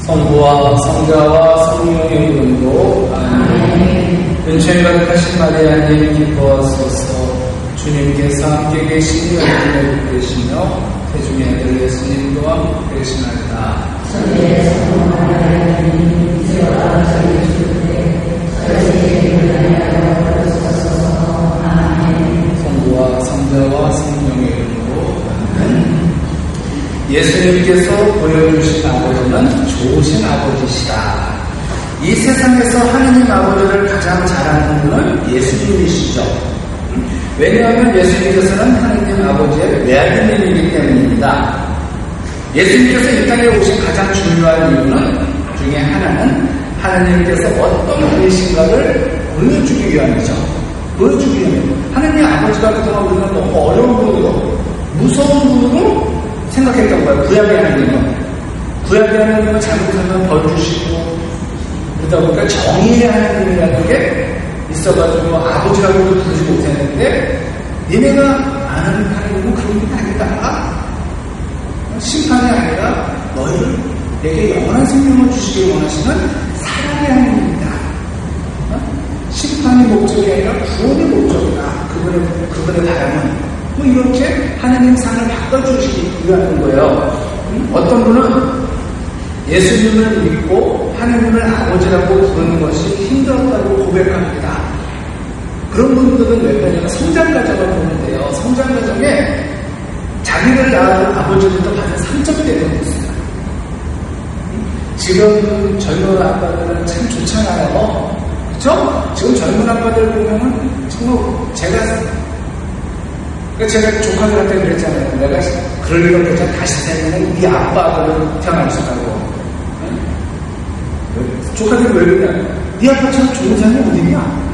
성부와 성자와 성령의 이름으로 아멘. 은총이 가득하신 마리아님 기뻐하소서. 주님께서 함께 계시니 어디에 계시며 태중의 아들 예수님 또한 계시나이다. 성부와 성자와 성령의 이름으로 아멘. 예수님께서 보여주신 아버지는 좋으신 아버지시다. 이 세상에서 하느님 아버지를 가장 잘하는 분은 예수님이시죠. 왜냐하면 예수님께서는 하느님 아버지의 외아드님이기 때문입니다. 예수님께서 이 땅에 오신 가장 중요한 이유는 중에 하나는 하느님께서 어떤 분이신가를 보여주기 위함이죠. 보여주기 위함이에요. 하느님 아버지가 그동안 우리는 너무 어려운 분으로 무서운 분으로 생각했던 거예요. 구약의 하나님은. 구약의 하나님은 잘못하면 벌 주시고 그러다 보니까 정의의 하나님이라는 게 있어가지고 아버지라고도 부르지 못했는데 니네가 아는 하나님은 그런 게 아니다. 심판이 아니라 너희를 내게 영원한 생명을 주시길 원하시는 사랑의 하나님입니다. 심판이 목적이 아니라 구원의 목적이다. 그분의 바람은 뭐 이렇게 하나님 상을 바꿔주시기 위한 거예요. 어떤 분은 예수님을 믿고 하나님을 아버지라고 부르는 것이 힘들었다고 고백합니다. 그런 분들은 몇 번이나 성장과정을 보는데요. 성장과정에 자기를 낳은 아버지부터 받은 상처들이 있습니다. 지금 젊은 아빠들은 참 좋잖아요. 그렇죠? 지금 젊은 아빠들 보면은 정말 제가 조카들한테 그랬잖아요. 내가 그럴 일 없겠잖아. 다시 태어나면 네 아빠를 태어날 수 있다고. 조카들은 왜 그러냐? 네 아빠처럼 좋은 사람이 어디냐?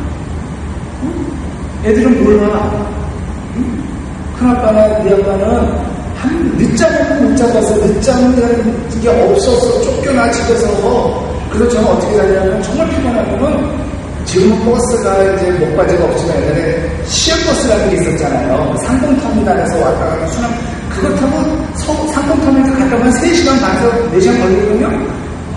애들은 몰라. 큰아빠나 네 아빠는 늦잠을 못 잡아서 늦잠을 게 없어서 쫓겨나 집에서. 그래서 저는 어떻게 다니냐면 정말 피곤하면 지금은 버스가 이제 목바지가 없지만 옛날에 시외버스라는 게 있었잖아요. 상동터미널에서 왔다 갔다 순환 그거 타고 상동터미널에서 갔다 오면 3시간 반에서 4시간 걸리거든요.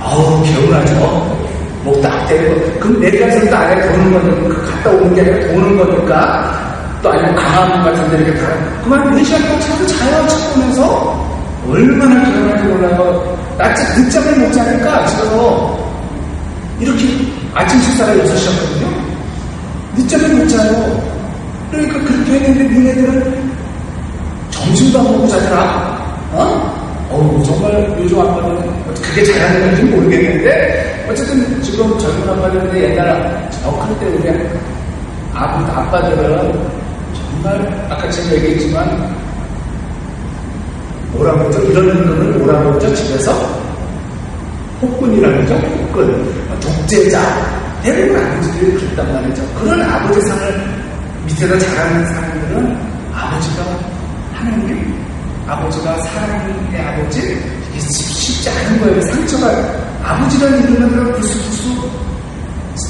아우 개운하죠. 목 딱 때리고 그럼 내려가서도 안에 도는 거니까 갔다 오는 게 아니라 도는 거니까 또 아니면 강화문 같은 데 이렇게 가요. 그만 4시간 동안 차도 자요. 차 보면서 얼마나 개운한지 몰라요. 늦잠을 못 자니까 집에서 이렇게 아침 식사가 6시였거든요. 늦잠을 못 자요. 그러니까 그렇게 했는데 니네들은 점심도 안 먹고 자더라. 정말 요즘 아빠는 그게 잘하는 건지 모르겠는데 어쨌든 지금 젊은 아빠들인데 옛날 저 클 때 우리 아빠들은 정말 아까 제가 얘기했지만 뭐라고 했죠? 이런 놈을 뭐라고 했죠? 집에서 폭군이라고 했죠? 폭군. 독재자. 대부분 아버지들이 그랬단 말이죠. 그런 아버지 상을 밑에서 자라는 사람들은 아버지가 하나님, 아버지가 사랑의 아버지, 이게 쉽지 않은 거예요. 상처가, 아버지라는 이름은 부수부수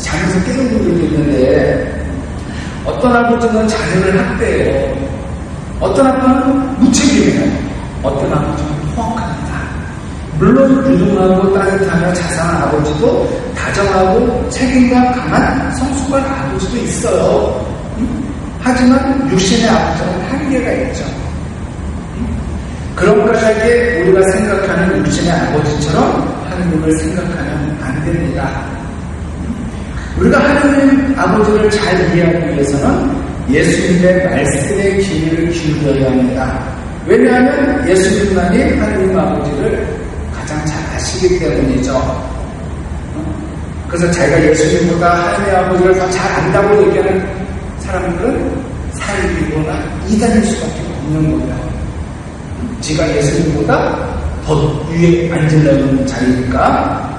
자면서 깨는 분들도 있는데, 어떤 아버지는 자녀를 학대해요. 어떤 아빠는 무책임해요. 어떤 아버지는 포악합니다. 물론 유능하고 따뜻하며 자상한 아버지도 다정하고 책임감 강한 성숙한 아버지도 있어요. 하지만 육신의 아버지는 한계가 있죠. 그런 것에게 우리가 생각하는 육신의 아버지처럼 하느님을 생각하면 안 됩니다. 우리가 하느님 아버지를 잘 이해하기 위해서는 예수님의 말씀의 귀를 기울여야 합니다. 왜냐하면 예수님만이 하느님 아버지를 가장 잘 아시기 때문이죠. 그래서 자기가 예수님보다 하느님 아버지를 더 잘 안다고 얘기하는 사람들은 사이비거나 이단일 수밖에 없는 거예요. 지가 예수님보다 더 위에 앉으려는 자리니까.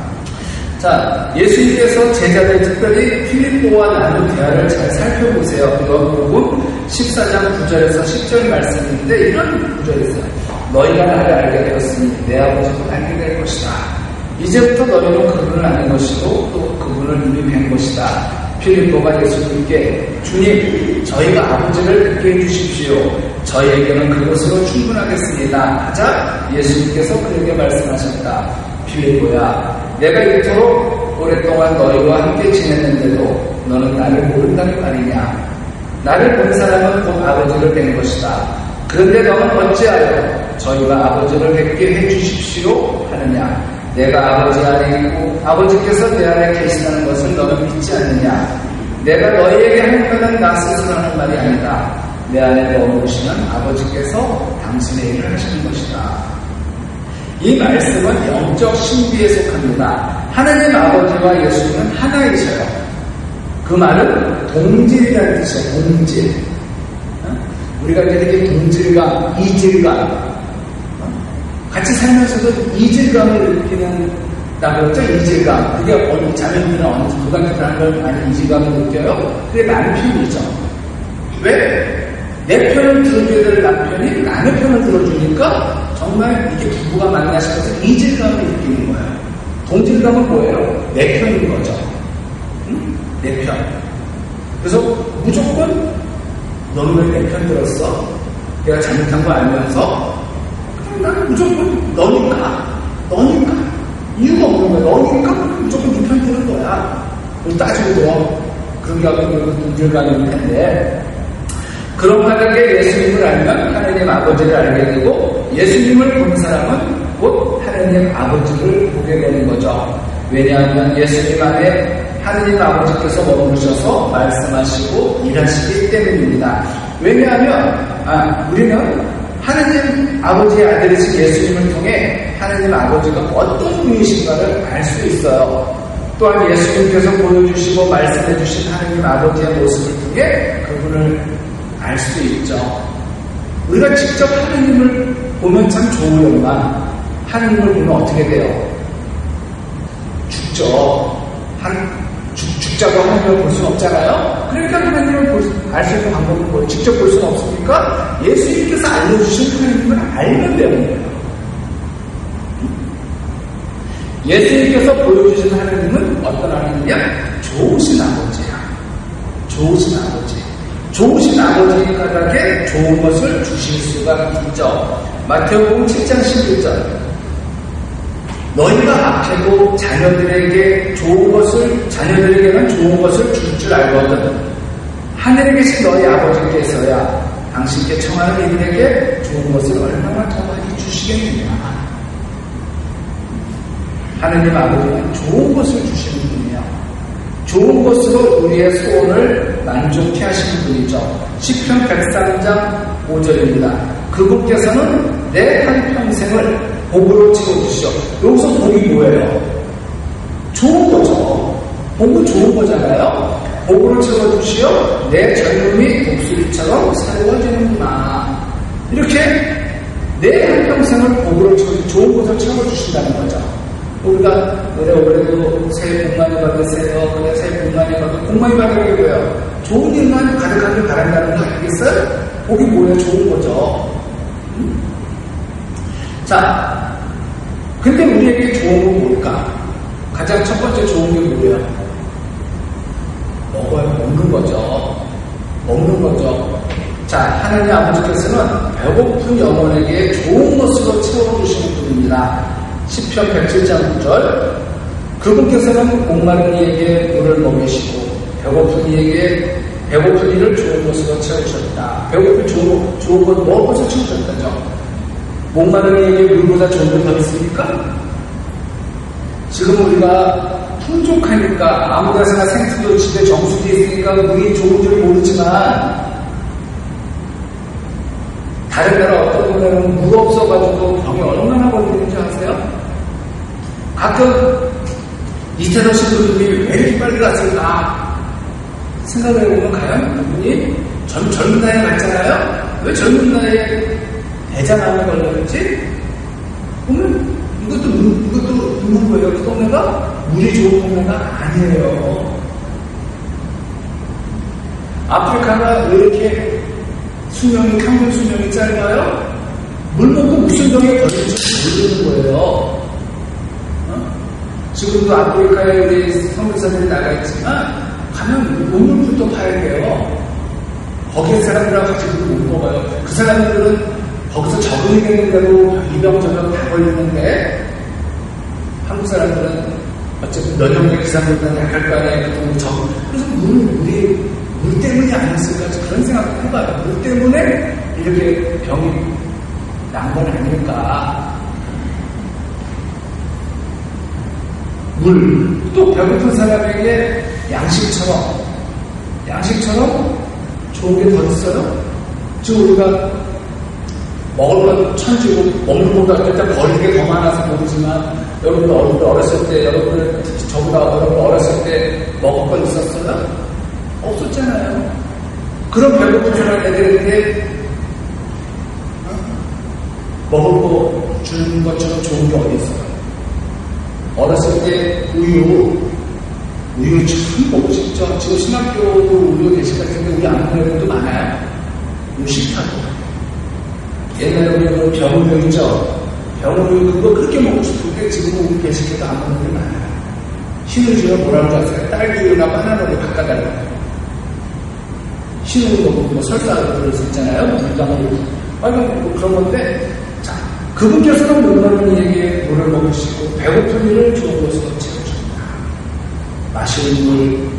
자, 예수님께서 제자들 특별히 필립보와 나눈 대화를 잘 살펴보세요. 요한복음 14장 9절에서 10절 말씀인데 이런 구절이 있어요. 너희가 나를 알게 되었으니 내 아버지도 알게 될 것이다. 이제부터 너희는 그분을 아는 것이고 또 그분을 이미 뵌 것이다. 필립보가 예수님께 주님, 저희가 아버지를 뵙게 해주십시오. 저희에게는 그것으로 충분하겠습니다. 하자 예수님께서 그에게 말씀하셨다. 빌립보야, 내가 이토록 오랫동안 너희와 함께 지냈는데도 너는 나를 모른다는 말이냐? 나를 본 사람은 곧 아버지를 뵌 것이다. 그런데 너는 어찌하여 저희가 아버지를 뵙게 해주십시오 하느냐? 내가 아버지 안에 있고 아버지께서 내 안에 계시다는 것을 너는 믿지 않느냐? 내가 너희에게 한 말은 나 스스로 하는 말이 아니다. 내 안에 머무르시는 아버지께서 당신의 일을 하시는 것이다. 이 말씀은 영적 신비에 속합니다. 하나님 아버지와 예수님은 하나이셔요. 그 말은 동질이라는 뜻이에요. 동질. 우리가 이렇게 동질감, 이질감, 같이 살면서도 이질감을 느끼는다고 그랬죠? 이질감. 그게 어느 자매들은 어느 고등학교 하는 걸 많이 이질감을 느껴요? 그게 남편이죠. 왜? 내 편을 들어줘야 될 남편이 남의 편을 들어주니까 정말 이게 부부가 만나셔서 이질감을 느끼는 거예요. 동질감은 뭐예요? 내 편인 거죠. 응? 내 편. 그래서 무조건 너는 왜 내 편 들었어? 내가 잘못한 거 알면서 나는 무조건 너니까 이유가 없는 거야. 너니까 무조건 네 편 드는 거야. 그걸 따지고 들어. 그런 게 어떤 동질감일 텐데, 그런 만약에 예수님을 알면 하나님 아버지를 알게 되고 예수님을 본 사람은 곧 하나님 아버지를 보게 되는 거죠. 왜냐하면 예수님 안에 하나님 아버지께서 머무르셔서 말씀하시고 일하시기 때문입니다. 왜냐하면 우리는 하나님 아버지의 아들이신 예수님을 통해 하나님 아버지가 어떤 분이신가를 알 수 있어요. 또한 예수님께서 보여주시고 말씀해 주신 하나님 아버지의 모습을 통해 그분을 알 수 있죠. 우리가 직접 하나님을 보면 참 좋으련만 하나님을 보면 어떻게 돼요? 죽죠. 죽자고 하나님을 볼 수는 없잖아요. 그러니까 하나님을 알 수 있는 방법은 뭐 직접 볼 수는 없으니까 예수님께서 알려주신 하나님을 알면 되는 거예요. 예수님께서 보여주신 하나님은 어떤 하나님이냐? 좋으신 아버지야. 좋으신 아버지. 좋으신 아버지에게 좋은 것을 주실 수가 있죠. 마태복음 7장 11절. 너희가 악해도 자녀들에게는 좋은 것을 줄 줄 알거든. 하늘에 계신 너희 아버지께서야 당신께 청하는 이들에게 좋은 것을 얼마나 더 많이 주시겠느냐. 하느님 아버지는 좋은 것을 주시는 분이에요. 좋은 것으로 우리의 소원을 만족케 하시는 분이죠. 시편 103장 5절입니다. 그분께서는 내 한평생을 복으로 채워주시오. 여기서 복이 뭐예요? 좋은 거죠. 복은 좋은 거잖아요. 복으로 채워주시오. 내 젊음이 독수리처럼 새로워지는구나. 이렇게 내 한평생을 복으로 채워주시오. 좋은 것을 채워주신다는 거죠. 우리가 올해도 새해 복 많이 받으세요. 그래, 새해 복 많이 받고, 복 많이 받으려고 해요. 좋은 일만 가득하길 바란다는 거 아니겠어요? 복이 뭐예요? 좋은 거죠. 자, 근데 우리에게 좋은 건 뭘까? 가장 첫 번째 좋은 게 뭐예요? 먹는 거죠. 먹는 거죠. 자, 하나님 아버지께서는 배고픈 영혼에게 좋은 것으로 채워주시는 분입니다. 시편 107장 9절. 그분께서는 목마른 이에게 물을 먹이시고 배고픈 이에게 배고픈 이를 좋은 것으로 채우셨다. 배고픈 좋은 것 먹어서 채우셨다죠. 목마른 이에게 물보다 좋은 게 더 있습니까? 지금 우리가 풍족하니까 아무데나 생수도 집에 정수기 있으니까 물이 좋은 줄 모르지만 다른 나라 어떤 분들은 물 없어가지고 병이 얼마나 걸리는지 아세요? 가끔 이태도신 분들이 왜 이렇게 빨리 갔을까 생각해보면 과연 그분이 젊은 나이에 갔잖아요? 왜 젊은 나이에 대장암에 걸렸는지 보면 이것도 묻는 거예요. 그 동네가 물이 좋은 동네가 아니에요. 아프리카가 왜 이렇게 평균 수명이 짧아요? 물 먹고 무슨 병에 걸릴지 모르는 거예요. 지금도 아프리카에 우리 선교사들이 나가 있지만 가면 우물부터 파야 돼요. 거기에 사람들하고 같이 못 먹어요. 그 사람들은 거기서 적응이 되는데도 이병저병 다 걸리는데 한국 사람들은 어쨌든 면역력 기사보다는 약할 거 아니에요. 그래서 물 때문이 아니었을까 그런 생각을 해봐요. 물 때문에 이렇게 병이 난 건 아닐까. 물, 또 배고픈 사람에게 양식처럼 좋은 게 더 있어요? 지금 우리가 먹을 건 천지고 먹는 것도 일단 버리는 게 더 많아서 모르지만 여러분들 어렸을 때, 여러분들 저보다 어렸을 때 먹을 건 있었어요? 없었잖아요. 그런 배고픈 사람 애들한테 먹을 거 주는 것처럼 좋은 게 어디 있어요? 어렸을 때 우유 참 먹고 싶죠. 지금 신학교도 우유 계실 같은데 우리 안 먹는 애들도 많아요. 우유 싫다고. 옛날에 우리는 병우유 있죠. 병우유 그거 그렇게 먹고 싶은데 지금은 우리 계시켜도 안 먹는 게 많아요. 신우주가 뭐라고 하세요? 딸기우유나 바나나를 바꿔달라고. 신우유 먹고 뭐 설사를 들을 수 있잖아요. 물감을. 그런 건데, 자, 그분께서는 목마른 이에게 물을 먹으시고 배고픈 이를 좋은 곳으로 채워줍니다. 마시는 물,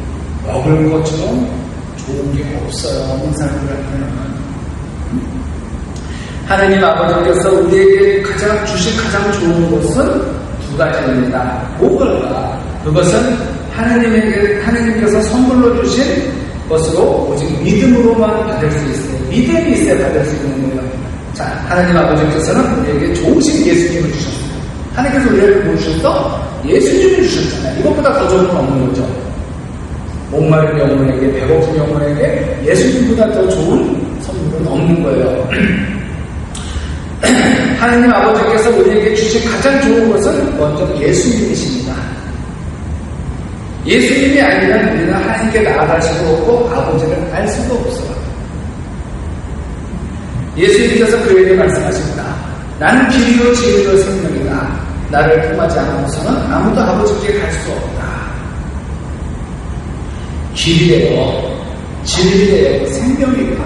먹을 것처럼 좋은 게 없어요. 없는 사람들한테는. 하나님 아버지께서 우리에게 주신 가장 좋은 것은 두 가지입니다. 뭐가? 그것은 하나님께서 선물로 주신 것으로 오직 믿음으로만 받을 수 있어요. 믿음이 있어야 받을 수 있는 거예요. 자, 하나님 아버지께서는 우리에게 좋으신 예수님을 주셨어요. 하나님께서 우리에게 뭐 주셨어? 예수님을 주셨잖아요. 이것보다 더 좋은 건 없는 거죠. 목마른 영혼에게, 배고픈 영혼에게 예수님보다 더 좋은 선물은 없는 거예요. 하나님 아버지께서 우리에게 주신 가장 좋은 것은 먼저 예수님이십니다. 예수님이 아니면 우리는 하나님께 나아갈 수도 없고 아버지를 알 수도 없어요. 예수님께서 그에게 말씀하십니다. 나는 길이요 진리요 생명이다. 나를 통하지 않고서는 아무도 아버지께 갈 수 없다. 길이래요. 진리래요. 생명이다.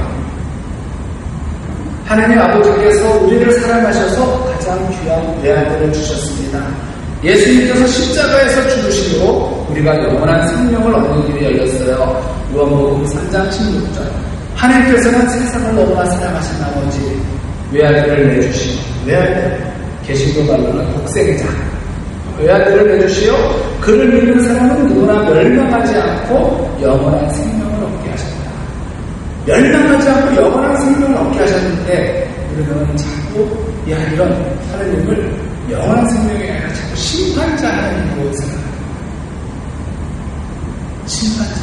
하나님 아버지께서 우리를 사랑하셔서 가장 귀한 외아들을 주셨습니다. 예수님께서 십자가에서 죽으심으로 우리가 영원한 생명을 얻는 길이 열렸어요. 요한복음 3장 16절. 하나님께서는 세상을 너무나 사랑하신 나머지 외아들을 내주시오. 외아들, 개신교 말로는 독생자. 외아들을 내주시오. 그를 믿는 사람은 누구나 멸망하지 않고 영원한 생명을 얻게 하셨다. 멸망하지 않고 영원한 생명을 얻게 하셨는데 우리는 자꾸 이런 하나님을 영원한 생명이 아니라 자꾸 심판자 하나님으로 생각합니다. 심판자.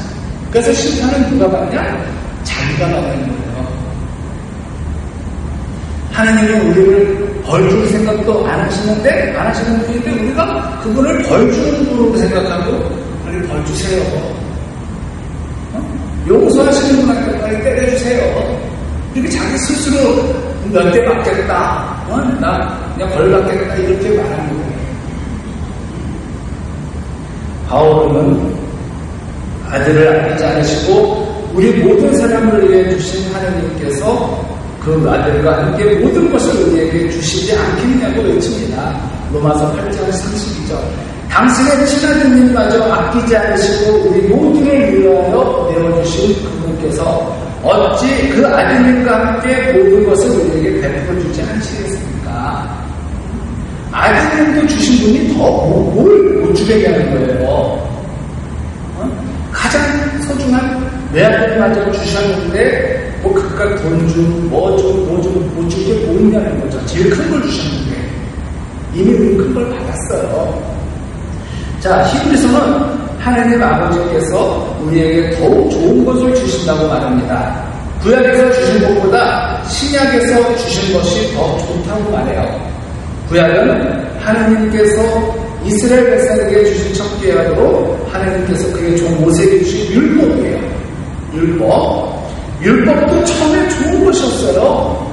그래서 심판은 누가 받냐? 자기가 받는 거예요. 하나님은 우리를 벌 줄 생각도 안 하시는 분인데 우리가 그분을 벌 주는 분으로 생각하고 우리 벌 주세요. 용서하시는 분한테 빨리 때려주세요. 이렇게 자기 스스로 몇 대 받겠다. 나 그냥 벌 받겠다. 이렇게 말하는 거예요. 바울은 아들을 아끼지 않으시고 우리 모든 사람을 위해 주신 하나님께서 그 아들과 함께 모든 것을 우리에게 주시지 않겠냐고 외칩니다. 로마서 8장 32절. 당신의 친아드님마저 아끼지 않으시고 우리 모두를 위하여 내어주신 그분께서 어찌 그 아드님과 함께 모든 것을 우리에게 베풀어주지 않으시겠습니까? 아드님도 주신 분이 더 뭘 못 주게 하는 거예요. 가장 소중한 외아들마저 주셨는데 뭐 그깟 돈 좀, 뭐 좀 못 줄 게 뭐 있냐는 거죠. 제일 큰 걸 주셨는데 이미 우리 큰 걸 받았어요. 자, 히브리서는 하나님 아버지께서 우리에게 더욱 좋은 것을 주신다고 말합니다. 구약에서 주신 것보다 신약에서 주신 것이 더 좋다고 말해요. 구약은 하나님께서 이스라엘 백성에게 주신 첫 계약으로 하나님께서 그에게 종 모세에게 주신 율법이에요. 율법도 처음에 좋은 것이었어요.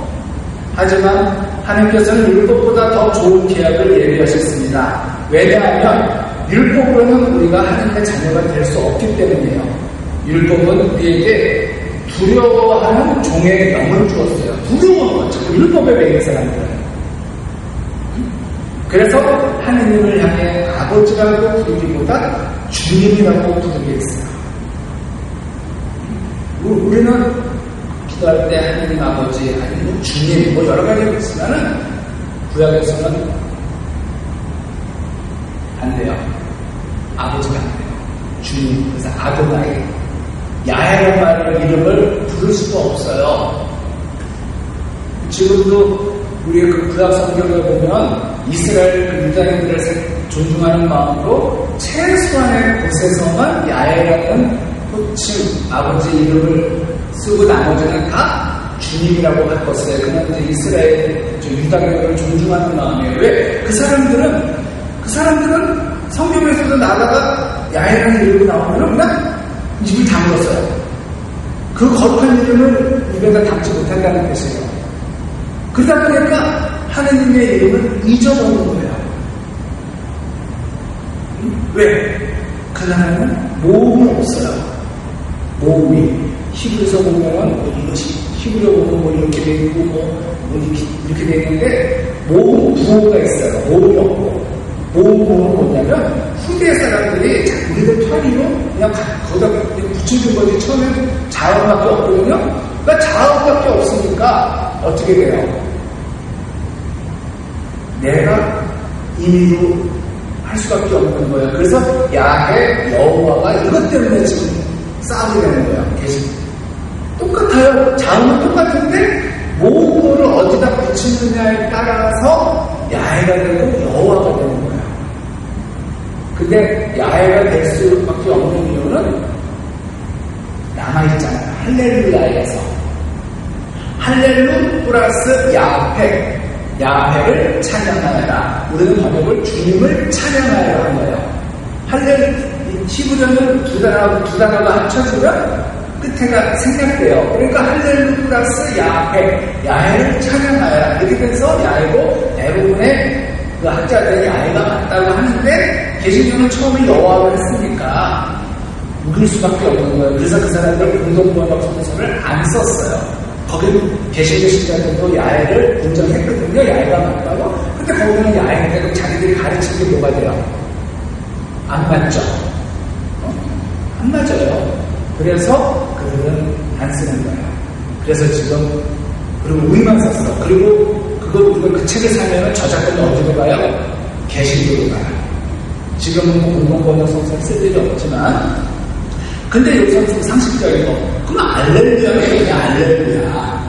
하지만 하나님께서는 율법보다 더 좋은 계약을 예비하셨습니다. 왜냐하면 율법으로는 우리가 하나님의 자녀가 될 수 없기 때문이에요. 율법은 우리에게 두려워하는 종의 명을 주었어요. 두려워하는 거죠. 율법에 매인 사람들은. 그래서 하나님을 향해 아버지라고 부르기보다 주님이라고 부르게 했어요. 우리는 기도할 때 하나님 아버지, 아니면 주님, 여러 가지가 있지만은 구약에서는 안 돼요. 아버지가 안 돼요. 주님, 그래서 아도나이, 야훼라는 말의 이름을 부를 수도 없어요. 지금도 우리의 그 구약 성경을 보면 이스라엘 그 유다인들을 존중하는 마음으로 최소한의 곳에서만 야훼라는 호칭, 아버지 이름을 쓰고 나머지는 다 주님이라고 할 것을. 그냥 이제 이스라엘 유다교를 존중하는 마음이에요. 왜? 그 사람들은 성경에서도 나다가 야훼라는 이름이 나오면 그냥 입을 다물었어요. 그 거룩한 이름을 입에다 담지 못한다는 뜻이에요. 그러다 보니까 하나님의 이름을 잊어버리는 거예요. 왜? 그 나라는 모음이 없어요. 모음이. 히브리서 보면 히브리어 보면 이렇게 돼 있고 이렇게 돼 있는데 모음 부호가 있어요. 모음이 없고. 모음은 뭐냐면 후대 사람들이 우리들 편의로 그냥 거기다 붙여준 거지. 처음에 자음밖에 없거든요. 그러니까 자음밖에 없으니까 어떻게 돼요? 내가 임의로 할 수밖에 없는 거예요. 그래서 야훼, 여호와가 이것 때문에 지금 싸우게 되는 거예요. 계속 똑같아요. 자음은 똑같은데 모음을 어디다 붙이느냐에 따라서 야훼가 되고 여호와가 되는 거예요. 근데 야훼가 될 수밖에 없는 이유는 남아있잖아요. 할렐루야에서 할렐루 플러스 야훼, 야훼를 찬양하여라. 우리는 번역을 주님을 찬양하여라 한 거예요. 히브리어는 두 단어가 합쳐지면 끝에가 생략돼요. 그러니까 할렐루 플러스 야훼를 찬양하여라. 이렇게 돼서 야훼고 대부분의 그 학자들이 야훼가 맞다고 하는데 개신교는 처음에 여호와를 했으니까 우길 수밖에 없는 거예요. 그래서 그 사람들 공동번역 성서를 안 썼어요. 거기 개신교 신자들도 야훼를 인정했거든요. 야훼가 맞다고. 근데 거기는 야훼인데 자기들이 가르친 게 뭐가 돼요? 안 맞죠? 안 맞아요. 그래서 그들은 안 쓰는 거예요. 그래서 지금 그리고 우리만 썼어. 그리고 그걸 우리가 그 책을 사면 저작권이 어디로 가요? 개신교로 가요. 지금은 공동번역 성서를 쓸 일이 없지만 근데 여기서 좀 상식적인 거. 그럼 알렐루야는 그냥 알렐루야.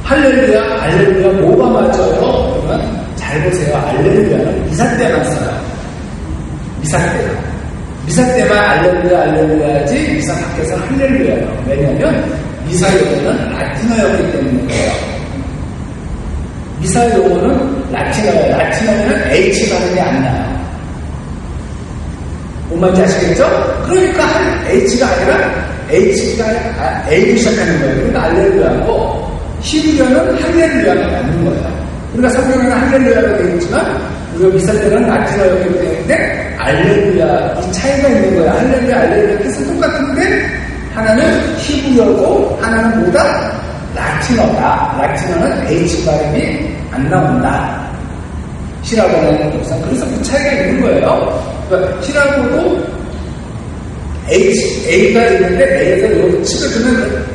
할렐루야, 알렐루야 뭐가 맞아요? 그러면 잘 보세요. 알렐루야는 미사 때만 써요. 미사 때만. 미사 때만 알렐루야, 알렐루야지 미사 밖에서 할렐루야예요. 왜냐하면 미사 용어는 라틴어였기 때문이에요. 미사 용어는 라틴어예요. 라틴어는 H 발음이 안 나요. 뭔 말인지 아시겠죠? 그러니까 H가 아니라 H가 A로 시작하는 거예요. 그러니까 알렐루야고 히브리어는 할렐루야가 맞는 거예요. 우리가 성경에는 할렐루야가 되어 있지만 우리가 미사 때는 라틴어였기 때문에 알렐루야 이 차이가 있는 거예요. 할렐루야, 알렐루야 뜻은 똑같은데 하나는 히브리어고 하나는 뭐다? 라틴어다. 라틴어는 H 발음이 안 나온다. 히라보는 독상. 그래서 그 차이가 있는 거예요. 그러니까 히라보도 A가 있는데 A에서 이렇게 치켜주면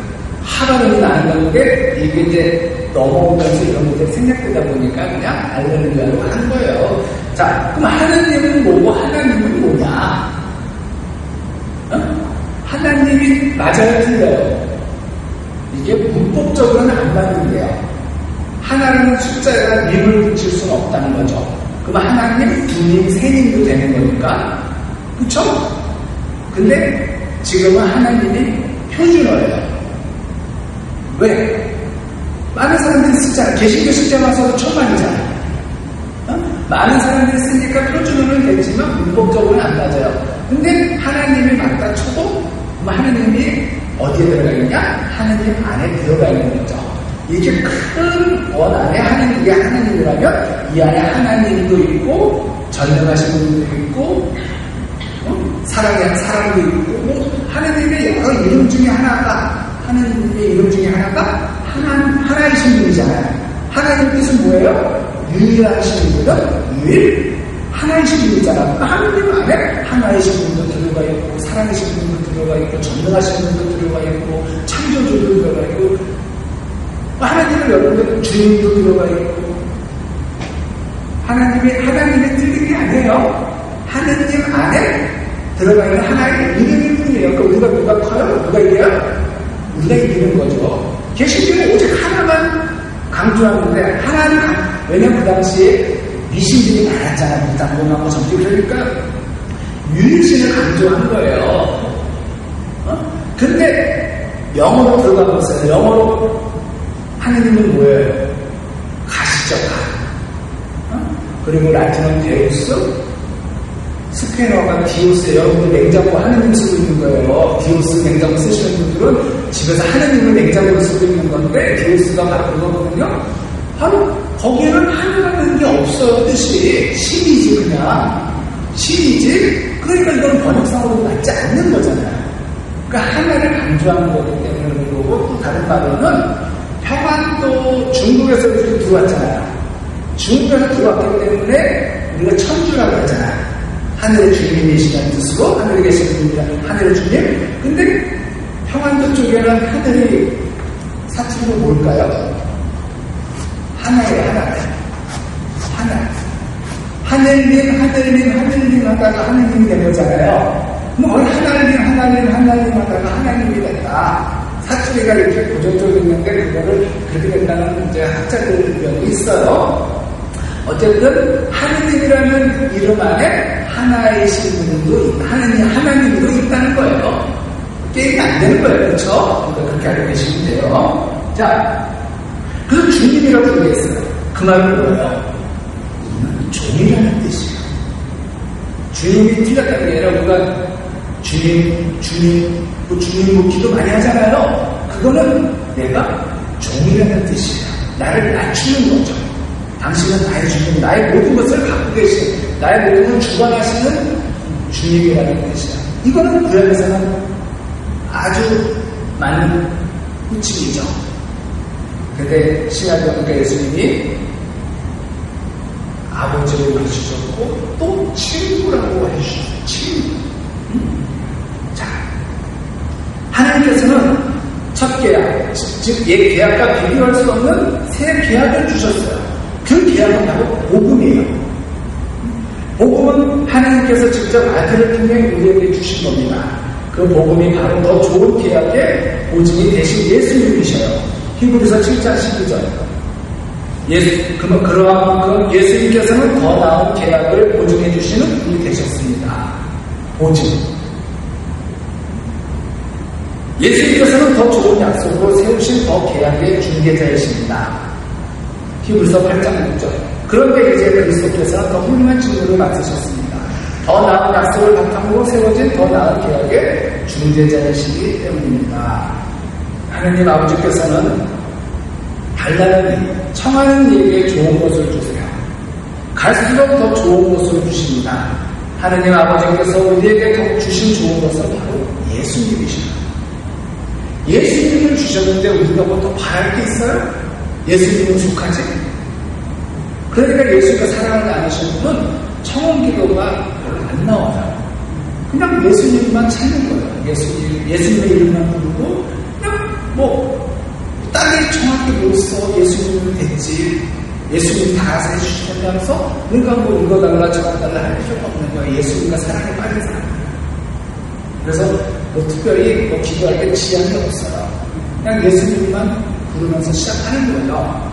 하발음이 나는 건데 이게 이제 넘어오면서 이런 것들이 생략되다 보니까 그냥 알렐루야로 하는 거예요. 자, 그럼 하나님은 뭐고 하나님은 뭐냐? 하나님이 맞아요, 틀려요? 이게 문법적으로는 안 맞는 게요. 하나님은 숫자에다 님을 붙일 수는 없다는 거죠. 그럼 하나님, 두님, 세님도 되는 거니까. 그쵸? 근데 지금은 하나님이 표준어예요. 왜? 많은 사람들이 쓰잖아요. 개신교 신자만 써도 천만이잖아요. 많은 사람들이 쓰니까 표준어는 됐지만 문법적으로는 안 맞아요. 근데 하나님이 맞다 쳐도 하나님이 어디에 들어가 있냐? 하나님 안에 들어가 있는 거죠. 이렇게 큰 원 안에 하나님, 이게 하나님이라면 이 안에 하나님도 있고 전능하신 분도 있고 사랑하는 사람도 있고 하나님의 여러 이름 중에 하나가 하나님의 이름 중에 하나가 하나이신 분이잖아요. 하나님 뜻은 뭐예요? 유일하신 분은 유일 하나이신 분이잖아. 그 하나님 안에 하나이신 분도 들어가 있고, 사랑이신 분도 들어가 있고, 전능하신 분도 들어가 있고, 창조주도 들어가 있고, 하나님을 여러분들 주님도 들어가 있고, 하나님이 틀린 게 아니에요. 하나님 안에 들어가 있는 하나의 이름일 뿐이에요. 그러니까 누가 커요? 누가 이겨요? 우리가 이기는 거죠. 개신교는 오직 하나만 강조하는데, 왜냐면 그 당시에 미신들이 많았잖아요. 무당론하고 전기. 그러니까 유일신을 강조한 거예요. 근데 영어로 들어가 보세요. 영어로 하느님은 뭐예요? 가시죠. 그리고 라틴어는 데우스, 스페인어가 디오스. 여러분 냉장고 하느님 쓰고 있는 거예요. 디오스 냉장고 쓰시는 분들은 집에서 하느님을 냉장고로 쓰고 있는 건데, 디오스가 바로 그거거든요. 바로 거기에는 하느라는 게 없어요. 뜻이 신이지. 그냥 신이지. 그러니까 이건 번역상으로 맞지 않는 거잖아요. 그러니까 하나를 강조하는 거기 때문에 그런 거고, 또 다른 말로는 평안도 중국에서 이렇게 들어왔잖아요. 중국에서 들어왔기 때문에 우리가 천주라고 하잖아요. 하늘의 주님이시라는 뜻으로 하늘에 계시는 분이라 하늘의 주님. 근데 평안도 쪽에는 하늘이 사투리로 뭘까요? 하나예요. 하나. 하늘님 하다가 하느님이 된 거잖아요. 뭐 거의 하나님 하다가 하나님이 됐다. 사투리가 이렇게 고정적으로 있는데 그거를 그렇게 된다는 이제 학자들이 있어요. 어쨌든 하느님이라는 이름 안에 하나이신 분도 하나님도 있다는 거예요. 게임이 안 되는 거예요. 그렇죠? 그러니까 그렇게 알고 계시면 돼요. 자, 그래서 주님이라고 부르겠어요. 그 말은 뭐예요? 종이라는 뜻이에요. 주님이 틀렸다는 게 아니라 우리가 주님 뭐 기도 많이 하잖아요. 그거는 내가 종이라는 뜻이에요. 나를 낮추는 거죠. 당신은 나의 주님, 나의 모든 것을 갖고 계신, 나의 모든 것을 주관하시는 주님이라는 뜻이야. 이거는 구약에서는 아주 많은 호칭이죠. 근데 신약교니까 예수님이 아버지를 해주셨고 또 친구라고 해주셨어요. 친구. 자, 하나님께서는 첫 계약, 즉 옛 계약과 비교할 수 없는 새 계약을 주셨어요. 그 계약은 바로 복음이에요. 복음은 하나님께서 직접 아들을 통해 우리에게 주신 겁니다. 그 복음이 바로 더 좋은 계약의 보증이 되신 예수님이셔요. 히브리서 7장 12절. 그러한 만큼 예수님께서는 더 나은 계약을 보증해 주시는 분이 되셨습니다. 보증. 예수님께서는 더 좋은 약속으로 세우신 더 계약의 중개자이십니다. 히브리서 8장 6절. 그런데 이제 그리스도께서는 더 훌륭한 직무를 맡으셨습니다. 더 나은 약속을 바탕으로 세워진 더 나은 계약의 중재자이시기 때문입니다. 하느님 아버지께서는 달라는 청하는 이에게 좋은 것을 주세요. 갈수록 더 좋은 것을 주십니다. 하느님 아버지께서 우리에게 주신 좋은 것은 바로 예수님이십니다. 예수님을 주셨는데 우리가 뭐 더 바랄 게 있어요? 예수님은 속하지? 그러니까 예수가 사랑을 나누신 분은 청원기도가 별로 안 나와요. 그냥 예수님만 찾는 거예요. 예수님의 이름만 부르고 그냥 뭐 땅에 정확히 못 써. 예수님은 됐지. 예수님 다 알아서 해주셨다면서 뭔가 뭐 이거 달라 저거 달라 할 필요가 없는 거예요. 예수님과 사랑에 빠진 사람. 그래서 뭐 특별히 뭐 기도할 때 지향이 없어요. 그냥 예수님만 부르면서 시작하는 거예요.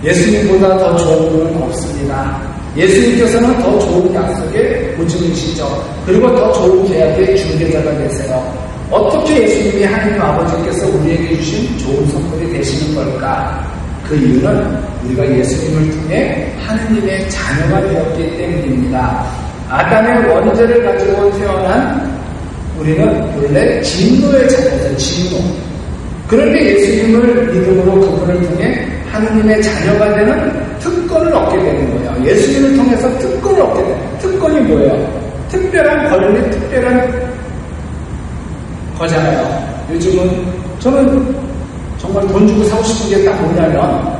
예수님보다 더 좋은 분은 없습니다. 예수님께서는 더 좋은 약속의 보증이시죠. 그리고 더 좋은 계약의 중개자가 되세요. 어떻게 예수님이 하나님 아버지께서 우리에게 주신 좋은 선물이 되시는 걸까? 그 이유는 우리가 예수님을 통해 하느님의 자녀가 되었기 때문입니다. 아담의 원죄를 가지고 태어난 우리는 원래 진노의 자녀죠. 진노. 그런데 예수님을 믿음으로 그분을 통해 하느님의 자녀가 되는 특권을 얻게 되는 거예요. 예수님을 통해서 특권을 얻게 되는 거예요. 특권이 뭐예요? 특별한 권리, 특별한 거잖아요. 요즘은 저는 정말 돈 주고 사고 싶은 게 딱 뭐냐면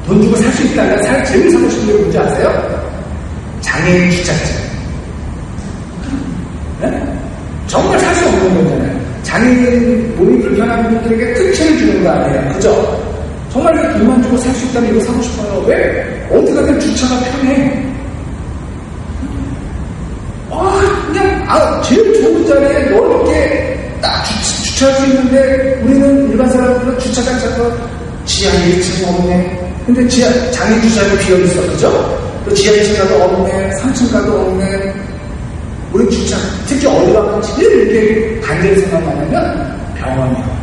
돈 주고 살 수 있다는 제일 사고 싶은 게 뭔지 아세요? 장애인 주차증. 네? 정말 살 수 없는 거잖아요. 장애인 몸이 불편한 분들에게 특혜를 주는 거 아니에요. 그죠? 정말 돈만 주고 살 수 있다면 이거 사고 싶어요. 왜? 어디 가든 주차가 편해. 그냥, 제일 좋은 자리에 넓게 딱 주차할 수 있는데, 우리는 일반 사람들은 주차장 찾아서 지하 1층 없네. 근데 장애인 주차장이 비어있어. 그죠? 또 지하 1층 가도 없네. 3층 가도 없네. 우리 주차, 특히 어디 가면 제일 이렇게 간절히 생각나냐면 병원이요.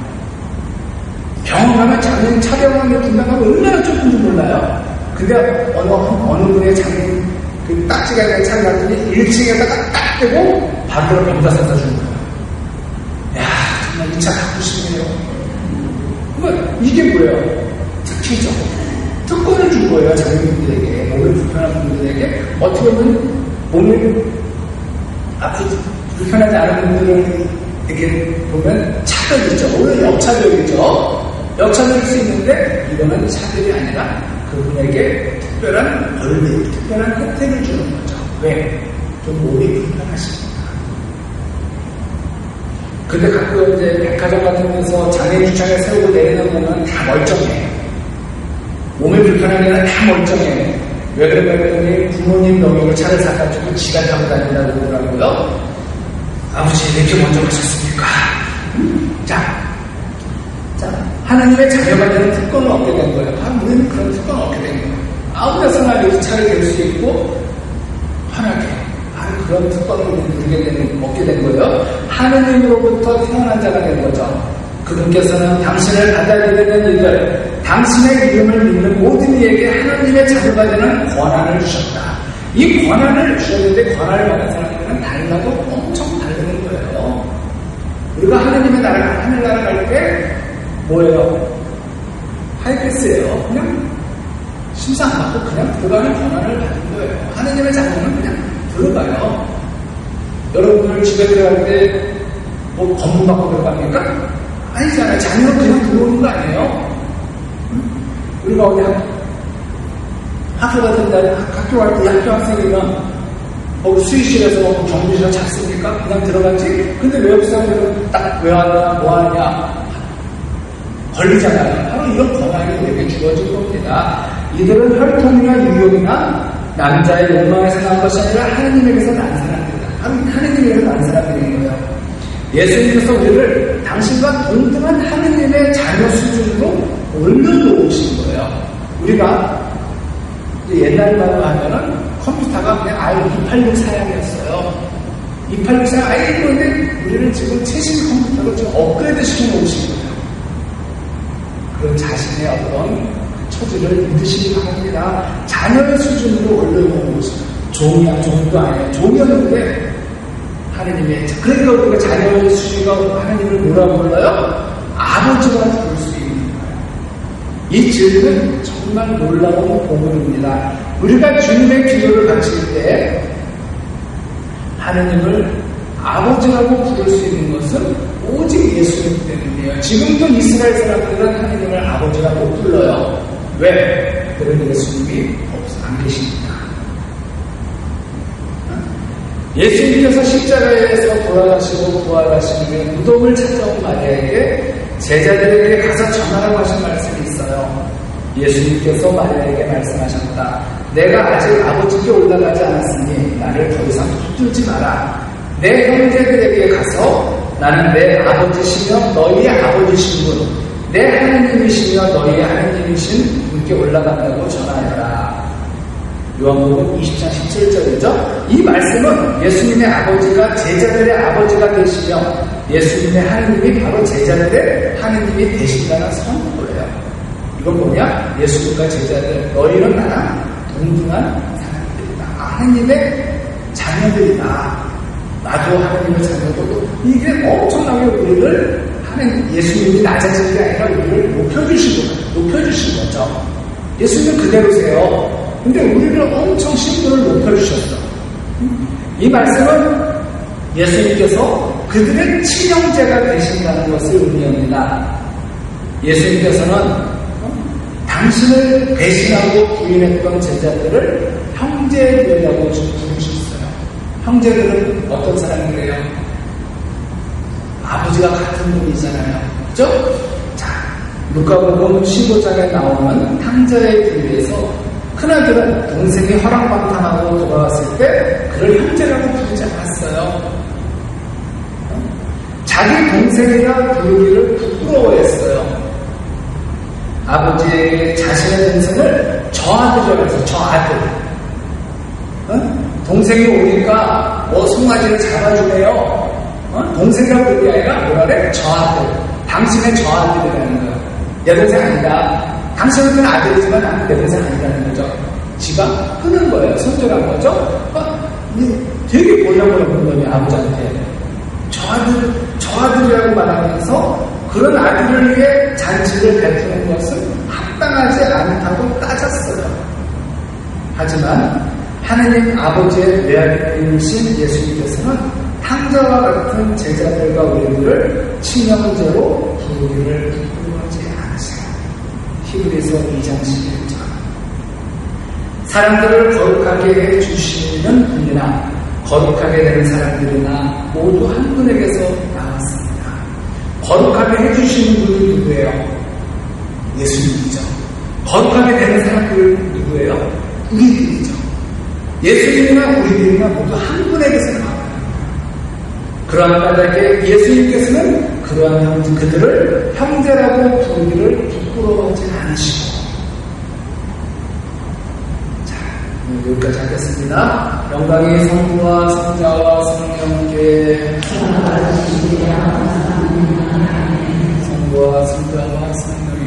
병원 가면 장애인 차병원에 분당하면 얼마나 좁은지 몰라요. 근데 어느 분의 장애인 그 딱지가 된 차를 갔더니 1층에다가 딱 대고 반대로 병자 사다 주는 거예요. 야, 정말 이 차 갖고 싶네요. 그러면 이게 뭐예요? 특혜죠. 특권을 준 거예요. 장애인분들에게, 몸이 불편한 분들에게. 어떻게 보면 몸이 불편하지 않은 분들을 이렇게 보면 차별이죠. 오히려 역차별이죠. 역차별일 수 있는데 이거는 차별이 아니라 그분에게 특별한 권리, 특별한 혜택을 주는 거죠. 왜? 좀 몸이 불편하십니다. 근데 가끔 이제 백화점 같은 데서 장애인 주차장에 세우고 내리는 거는 다 멀쩡해요. 몸이 불편한 데는 다 멀쩡해요. 왜 그러냐면 부모님 명의로 차를 사가지고 지가 타고 다닌다고 그러더라고요. 아버지 이렇게 먼저 가셨습니까? 자, 하나님의 자녀가 되는 특권을 얻게 된 거예요. 우리는 그런 특권을 얻게 된 거예요. 아무 데서나 여기서 차를 댈 수 있고 편하게 그런 특권을 얻게 된 거예요. 하느님으로부터 태어난 자가 된 거죠. 그분께서는 당신을 받아들이는 이들, 당신의 이름을 믿는 모든 이에게 하나님의 자녀가 되는 권한을 주셨다. 이 권한을 주셨는데 권한을 받은 사람들은 달라도 엄청 다르는 거예요. 우리가 하나님의 나라, 하늘나라 갈 때 뭐예요? 하이패스예요. 그냥 심사 안 받고 그냥 들어가는 권한을 받은 거예요. 하나님의 자녀는 그냥 들어가요. 여러분들 집에 들어갈 때 뭐 검문 받고 들어갑니까? 아니잖아요. 자녀는 그냥 들어오는 거 아니에요? 우리가 어디 학교 같은 데, 학교 갈 때 학교 학생이면 수의실에서 정비실에 잡습니까? 그냥 들어가지? 근데 외국 사람들은 딱 왜 왔냐, 뭐 하냐 걸리잖아요. 바로 이런 권한이 우리에게 주어진 겁니다. 이들은 혈통이나 유형이나 남자의 욕망에서 난 것이 아니라 하느님에게서 난 사람들이다. 하느님에게서 난 사람들인 거예요. 예수님께서 우리를 당신과 동등한 하느님의 자녀 수준으로 올려놓으신 거예요. 우리가 옛날 말로 하면은 컴퓨터가 그냥 286 사양이었어요. 286 사양 그런데 우리는 지금 최신 컴퓨터로 지금 업그레이드 시켜놓으신 거예요. 그 자신의 어떤 처지를 믿으시기 바랍니다. 자녀의 수준으로 올려놓은 것이 종도 아니에요. 종이었는데 하느님의, 그러니까 우리가 자녀의 수준과 하느님을 뭐라고 불러요? 아버지가 부를 수 있는 거예요. 이 질문은 정말 놀라운 복음입니다. 우리가 주님의 기도를 바칠 때 하느님을 아버지라고 부를 수 있는 것은 오직 예수님 때문이에요. 지금도 이스라엘 사람들은 하느님을 아버지라고 불러요. 왜? 그런 예수님이 안 계십니다. 예수님께서 십자가에서 돌아가시고 부활하신 후에 무덤을 찾아온 마리아에게 제자들에게 가서 전하라고 하신 말씀이 있어요. 예수님께서 마리아에게 말씀하셨다. 내가 아직 아버지께 올라가지 않았으니 나를 더 이상 붙들지 마라. 내 형제들에게 가서 나는 내 아버지시며 너희의 아버지신 분, 내 하나님이시며 너희의 하나님이신 분께 올라간다고 전하여라. 요한복음 20장 17절이죠. 이 말씀은 예수님의 아버지가 제자들의 아버지가 되시며 예수님의 하느님이 바로 제자들의 하느님이 되신다는 선포예요. 이건 뭐냐? 예수님과 제자들, 너희는 나랑 동등한 사람들이다. 하느님의 자녀들이다. 나도 하느님의 자녀도. 이게 엄청나게 우리를 예수님이 낮아진 게 아니라 우리를 높여주신 거죠. 예수님은 그대로세요. 근데 우리를 엄청 신분을 높여주셨어. 이 말씀은 예수님께서 그들의 친형제가 되신다는 것을 의미합니다. 예수님께서는 당신을 배신하고 부인했던 제자들을 형제들이라고 부르셨어요. 형제들은 어떤 사람들이에요? 아버지가 같은 분이잖아요. 그죠? 자, 누가복음 15장에 나오는 탕자의 비유에서 큰아들은 동생이 허랑방탕하고 돌아왔을 때 그를 형제라고 부르지 않았어요. 자기 동생이라 부르기를 부끄러워했어요. 아버지에게 자신의 동생을 저 아들이라고 해서 저 아들. 동생이 오니까 송아지를 잡아주네요. 동생이라고 부르는 게 아니라 뭐라 그래? 저 아들. 당신의 저 아들이라는 거예요. 내 동생 아니다. 당신은 아들이지만 내 동생 아니라는 거죠. 지가 끄는 거예요. 손절한 거죠. 되게 볼려보려 보더니 아버지한테 저 아들이라고 말하면서 그런 아들을 위해 잔치를 베푸는 것은 합당하지 않다고 따졌어요. 하지만 하느님 아버지의 외아들이신 예수님께서는 탕자와 같은 제자들과 우리들을 친형제로 부르기를 부끄러워하지 않으세요. 히브리서 2장 11절. 사람들을 거룩하게 해주시는 분이나 거룩하게 되는 사람들이나 모두 한 분에게서 나왔습니다. 거룩하게 해주시는 분이 누구예요? 예수님이죠. 거룩하게 되는 사람들은 누구예요? 우리들이죠. 예수님이나 우리들이나 모두 한 분에게서 나와요. 그러한 까닭에 예수님께서는 그러한 그들을 형제라고 부르기를 부끄러워하지 않으시고. 자, 여기까지 하겠습니다. 영광이 성부와 성자와 성령께 성부와 성자와 성령